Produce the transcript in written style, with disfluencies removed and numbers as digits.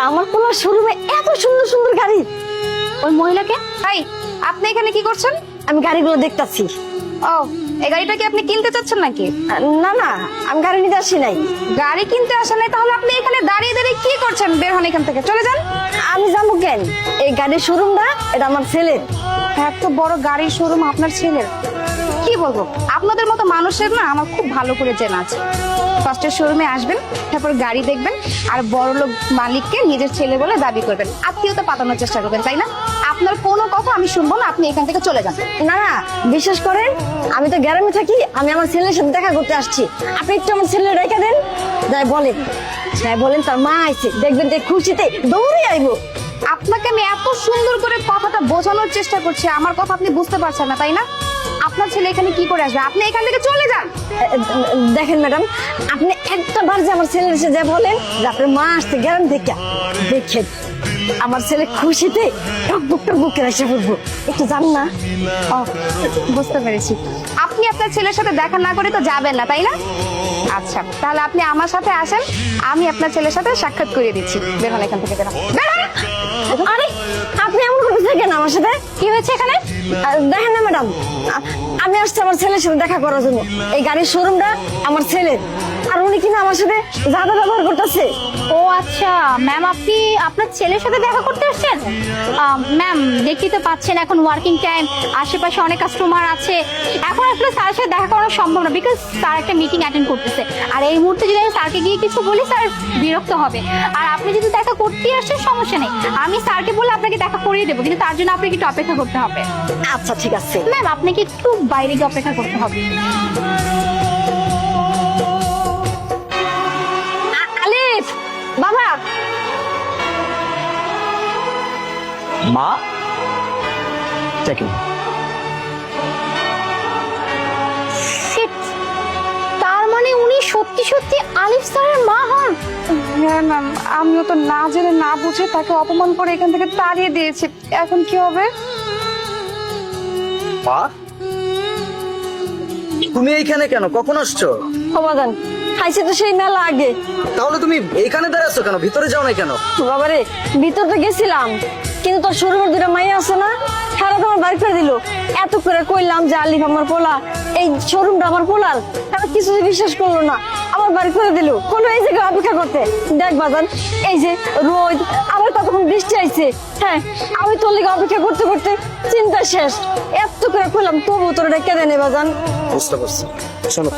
আমার পোলার শোরুমে এত সুন্দর সুন্দর গাড়ি। ওই মহিলাকে? হাই, আপনি এখানে কি করছেন? আমি গাড়িগুলো দেখতাছি। ও, এই গাড়িটা কি আপনি কিনতে চাচ্ছেন নাকি? না না, আমি গাড়ি নিতে আসি নাই। গাড়ি কিনতে আসেন নাই? তাহলে আপনি এখানে দাঁড়িয়ে দাঁড়িয়ে কি করছেন? বের হন এখান থেকে, চলে যান। আমি যাবো কেন? এই গাড়ির শোরুমটা এটা আমার ছেলের। এত বড় গাড়ির শোরুম আপনার ছেলের? কি বলবো, আপনাদের মতো মানুষের না আমার খুব ভালো করে চেনা আছে। ফার্স্টে শোরুমে আসবেন, তারপর গাড়ি দেখবেন, আর বড় লোক মালিককে নিজের ছেলে বলে দাবি করবেন, আত্মীয়তা পাতানোর চেষ্টা করবেন, তাই না? আপনার কোনো কথা আমি শুনবো না, আপনি এখান থেকে চলে যান। না না, বিশ্বাস করেন, আমি তো গ্রামে থাকি, আমি আমার ছেলের সাথে দেখা করতে আসছি। আপনি একটু আমার ছেলে রেখে দেন। যাই বলেন তার মা আইছে, দেখবেন যে খুশিতে দৌড়ে আইবো। আপনাকে আমি এত সুন্দর করে কথাটা বোঝানোর চেষ্টা করছি, আমার কথা আপনি বুঝতে পারছেন না, তাই না? আপনার ছেলে এখানে কি করে আসবে? আপনি এখান থেকে চলে যান। দেখেন ম্যাডাম, আপনি একটা বার যে আমার ছেলের এসে যা বলেন যে আপনার মা আসছে গ্রাম থেকে, দেখেন আমার ছেলে খুশিতে টকবুক টকবুক করে এসে পড়বো। একটু যান না। ও, বুঝতে পেরেছি। আপনি আপনার ছেলের সাথে দেখা না করে তো যাবেন না, তাই না? আচ্ছা, তাহলে আপনি আমার সাথে আসেন, আমি আপনার ছেলের সাথে সাক্ষাৎ করিয়ে দিচ্ছি। বের হন এখান থেকে, বের হন। আরে আপনি এমন করতেছেন কেন আমার সাথে? কি হয়েছে এখানে? দেখেন না ম্যাডাম, আমি আসছি আমার ছেলের সাথে দেখা করার জন্য। এই গাড়ির শোরুমটা আমার ছেলের, আর উনি কিনা আমার সাথে যাদা ব্যবহার করতেছে। ও আচ্ছা, ম্যাম আপনি আপনার ছেলের সাথে দেখা করতে আসছেন? ম্যাম, দেখতেই তো পাচ্ছেন এখন ওয়ার্কিং টাইম, আশেপাশে অনেক কাস্টমার আছে, এখন আসলে স্যারের সাথে দেখা করা সম্ভব না, বিকজ স্যার একটা মিটিং অ্যাটেন্ড করতেছে। আর এই মুহূর্তে যদি আমি স্যারকে গিয়ে কিছু বলি, স্যার বিরক্ত হবে। আর আপনি যদি দেখা করতে আসেন, সমস্যা নেই, আমি স্যারকে বলে আপনাকে দেখা করিয়ে দেবো, কিন্তু তার জন্য আপনাকে একটু অপেক্ষা করতে হবে। আচ্ছা ঠিক আছে ম্যাম, আপনাকে একটু বাইরে গিয়ে অপেক্ষা করতে হবে। আলিফ বাবা। মা Shit! তার মানে উনি সত্যি সত্যি আলিফ স্যারের মা হন? হ্যাঁ ম্যাম, আমিও তো না জেনে না বুঝে তাকে অপমান করে এখান থেকে তাড়িয়ে দিয়েছি। এখন কি হবে? মা, তুমি এইখানে কেন? কখন আসছো? সমাধান খাইছে তো সেই মেলা আগে। তাহলে তুমি এইখানে দাঁড়াচ্ছ কেন? ভিতরে যাও না কেন? বাবারে, ভিতর তো গেছিলাম, কিন্তু তোর শোরুমের দুটা মাইয়া আছে না, সারা তোমার বাড়ি করে দিল। এত করে কইলাম যে আলিফ আমার পোলা, এই শোরুমটা আমার পোলার, তারা কিছু বিশ্বাস করলো না, আমার বাড়ি করে দিল। কোনো এই জায়গায় অপেক্ষা করতে। দেখ বাজান, এই যে রোদ, আবার কতক্ষণ বৃষ্টি আইছে। হ্যাঁ, আমি তোর লিগে অপেক্ষা করতে করতে চিন্তা শেষ। এত করে কইলাম, তবু তোর রেখে দেনে বাজান। বুঝতে পারছি। শোনো,